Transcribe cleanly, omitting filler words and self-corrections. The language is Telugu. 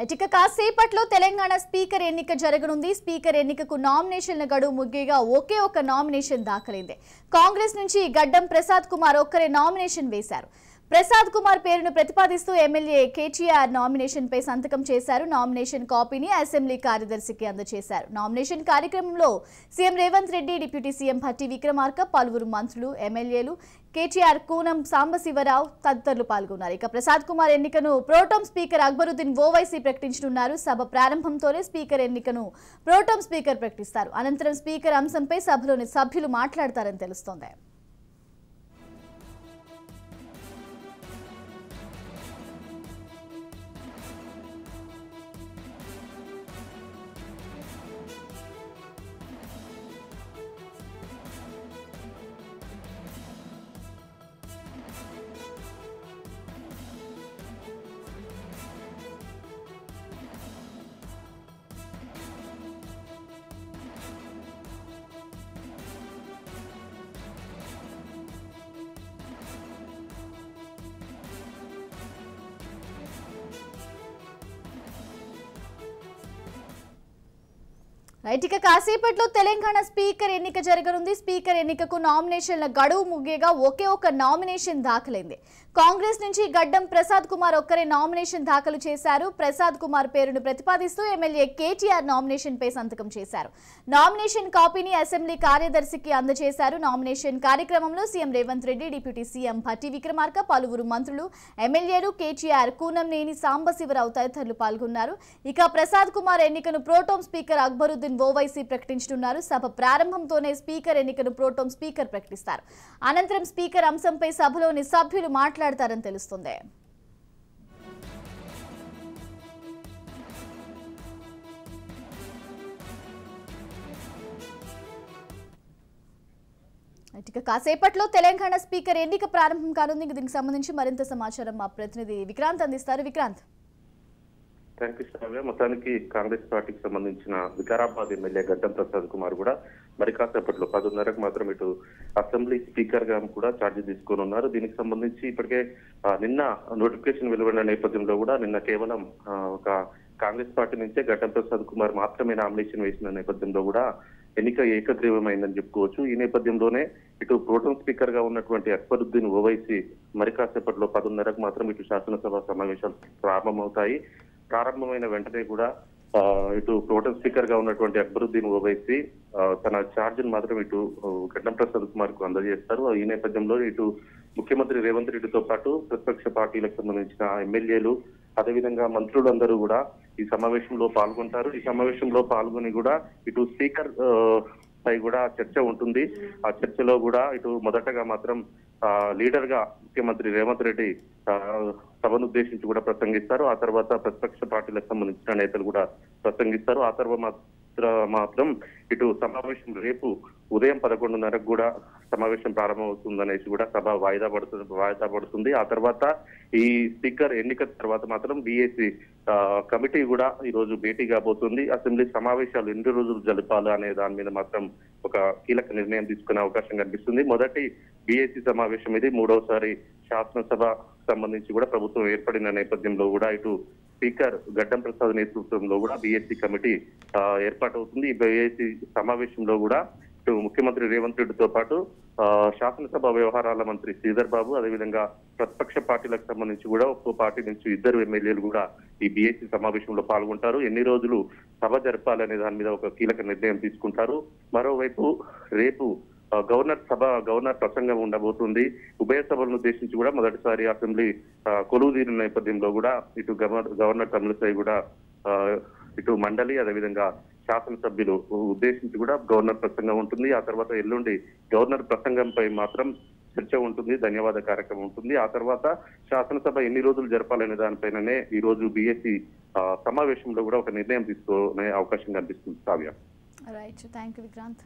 ఇక కాసేపట్లో తెలంగాణ స్పీకర్ ఎన్నిక జరగనుంది. స్పీకర్ ఎన్నికకు నామినేషన్ల గడువు ముగియగా ఒకే ఒక నామినేషన్ దాఖలైంది. కాంగ్రెస్ నుంచి గడ్డం ప్రసాద్ కుమార్ ఒక్కరే నామినేషన్ వేశారు. ప్రసాద్ కుమార్ పేరును ప్రతిపాదిస్తూ ఎమ్మెల్యే కేటీఆర్ నామినేషన్ పై సంతకం చేశారు. నామినేషన్ కాపీని అసెంబ్లీ కార్యదర్శికి అందజేశారు. నామినేషన్ కార్యక్రమంలో CM Revanth Reddy, deputy CM Bhatti Vikramarka, పలువురు మంత్రులు, ఎమ్మెల్యేలు, కేటీఆర్, కూనం సాంబశివరావు తదితరులు పాల్గొన్నారు. ఇక ప్రసాద్ కుమార్ ఎన్నికను ప్రోటోం స్పీకర్ అక్బరుద్దీన్ ఓవైసీ ప్రకటించనున్నారు. సభ ప్రారంభంతోనే స్పీకర్ ఎన్నికను ప్రోటోం స్పీకర్ ప్రకటిస్తారు. అనంతరం స్పీకర్ అంశంపై సభలోని సభ్యులు మాట్లాడతారని తెలుస్తోంది. ఇక కాసేపట్లో తెలంగాణ స్పీకర్ ఎన్నిక జరగనుంది. స్పీకర్ ఎన్నికకు నామినేషన్ల గడువు ముగియగా ఒకే ఒక నామినేషన్ దాఖలైంది. కాంగ్రెస్ నుంచి గడ్డం ప్రసాద్ కుమార్ ఒక్కరే నామినేషన్ దాఖలు చేశారు. ప్రసాద్ కుమార్ పేరును ప్రతిపాదిస్తూ ఎమ్మెల్యే కేటీఆర్ నామినేషన్ పై సంతకం చేశారు. నామినేషన్ కాపీని అసెంబ్లీ కార్యదర్శికి అందజేశారు. నామినేషన్ కార్యక్రమంలో CM Revanth Reddy, deputy CM Bhatti Vikramarka, పలువురు మంత్రులు, ఎమ్మెల్యేలు, కేటీఆర్, కూనంనేని సాంబశివరావు తదితరులు పాల్గొన్నారు. ఇక ప్రసాద్ కుమార్ ఎన్నికను ప్రోటోం స్పీకర్ అక్బరుద్దీన్ ఓవైసీ ప్రకటించనున్నారు. సభ ప్రారంభంతోనే స్పీకర్ ఎన్నికను ప్రోటోం స్పీకర్ ప్రకటిస్తారు. అనంతరం స్పీకర్ అంశంపై సభలోని సభ్యులు మాట్లాడతారని తెలుస్తుంది. ఇక కాసేపట్లో తెలంగాణ స్పీకర్ ఎన్నిక ప్రారంభం కానుంది. దీనికి సంబంధించి మరింత సమాచారం మా ప్రతినిధి విక్రాంత్ అందిస్తారు. విక్రాంత్. థ్యాంక్ యూ శ్రావ్య. మొత్తానికి కాంగ్రెస్ పార్టీకి సంబంధించిన వికారాబాద్ ఎమ్మెల్యే గడ్డం ప్రసాద్ కుమార్ కూడా మరి కాసేపట్లో 10:30కు మాత్రం ఇటు అసెంబ్లీ స్పీకర్ గా కూడా ఛార్జ్ తీసుకొని ఉన్నారు. దీనికి సంబంధించి ఇప్పటికే నిన్న నోటిఫికేషన్ వెలువడిన నేపథ్యంలో కూడా నిన్న కేవలం ఒక కాంగ్రెస్ పార్టీ నుంచే గడ్డం ప్రసాద్ కుమార్ మాత్రమే నామినేషన్ వేసిన నేపథ్యంలో కూడా ఎన్నిక ఏకగ్రీవమైందని చెప్పుకోవచ్చు. ఈ నేపథ్యంలోనే ఇటు ప్రోటోం స్పీకర్ గా ఉన్నటువంటి అక్బరుద్దీన్ ఓవైసీ మరి కాసేపట్లో 10:30కు మాత్రం ఇటు శాసనసభ సమావేశాలు ప్రారంభమవుతాయి. ప్రారంభమైన వెంటనే కూడా ఇటు ప్రోటోం స్పీకర్ గా ఉన్నటువంటి అక్బరుద్దీన్ ఓవైసీ తన ఛార్జ్ మాత్రం ఇటు గడ్డం ప్రసాద్ కుమార్ కు అందజేస్తారు. ఈ నేపథ్యంలో ఇటు ముఖ్యమంత్రి రేవంత్ రెడ్డితో పాటు ప్రతిపక్ష పార్టీలకు సంబంధించిన ఎమ్మెల్యేలు, అదేవిధంగా మంత్రులందరూ కూడా ఈ సమావేశంలో పాల్గొంటారు. ఈ సమావేశంలో పాల్గొని కూడా ఇటు స్పీకర్ పై కూడా చర్చ ఉంటుంది. ఆ చర్చలో కూడా ఇటు మొదటగా మాత్రం లీడర్ గా ముఖ్యమంత్రి రేవంత్ రెడ్డి సభను ఉద్దేశించి కూడా ప్రసంగిస్తారు. ఆ తర్వాత ప్రతిపక్ష పార్టీలకు సంబంధించిన నేతలు కూడా ప్రసంగిస్తారు. ఆ తర్వాత మాత్రం ఇటు సమావేశం రేపు ఉదయం 11:30కు కూడా సమావేశం ప్రారంభమవుతుందనేసి కూడా సభ వాయిదా పడుతుంది. ఆ తర్వాత ఈ స్పీకర్ ఎన్నిక తర్వాత మాత్రం బీఏసీ కమిటీ కూడా ఈ రోజు భేటీ కాబోతుంది. అసెంబ్లీ సమావేశాలు ఎన్ని రోజులు జరపాలి అనే దాని మీద మాత్రం ఒక కీలక నిర్ణయం తీసుకునే అవకాశం కనిపిస్తుంది. మొదటి బీఏసీ సమావేశం ఇది. మూడవసారి శాసనసభ సంబంధించి కూడా ప్రభుత్వం ఏర్పడిన నేపథ్యంలో కూడా ఇటు స్పీకర్ గడ్డం ప్రసాద్ నేతృత్వంలో కూడా బీఏసీ కమిటీ ఏర్పాటవుతుంది. ఈ బీఏసీ సమావేశంలో కూడా ఇటు ముఖ్యమంత్రి రేవంత్ రెడ్డితో పాటు శాసనసభ వ్యవహారాల మంత్రి శ్రీధర్ బాబు, అదేవిధంగా ప్రతిపక్ష పార్టీలకు సంబంధించి కూడా ఒక్కో పార్టీ నుంచి 2 ఎమ్మెల్యేలు కూడా ఈ బీఏసీ సమావేశంలో పాల్గొంటారు. ఎన్ని రోజులు సభ జరపాలనే దాని మీద ఒక కీలక నిర్ణయం తీసుకుంటారు. మరోవైపు రేపు గవర్నర్ ప్రసంగం ఉండబోతుంది. ఉభయ సభలను ఉద్దేశించి కూడా మొదటిసారి అసెంబ్లీ కొలువుదీరిన నేపథ్యంలో కూడా ఇటు గవర్నర్ తమిళసై కూడా ఇటు మండలి, అదేవిధంగా శాసనసభ్యులు ఉద్దేశించి కూడా గవర్నర్ ప్రసంగం ఉంటుంది. ఆ తర్వాత ఎల్లుండి గవర్నర్ ప్రసంగంపై మాత్రం చర్చ ఉంటుంది, ధన్యవాద కార్యక్రమం ఉంటుంది. ఆ తర్వాత శాసనసభ ఎన్ని రోజులు జరపాలనే దానిపైననే ఈ రోజు బీఏసీ సమావేశంలో కూడా ఒక నిర్ణయం తీసుకునే అవకాశం కనిపిస్తుంది. Kavya. Right, thank you Vikrant.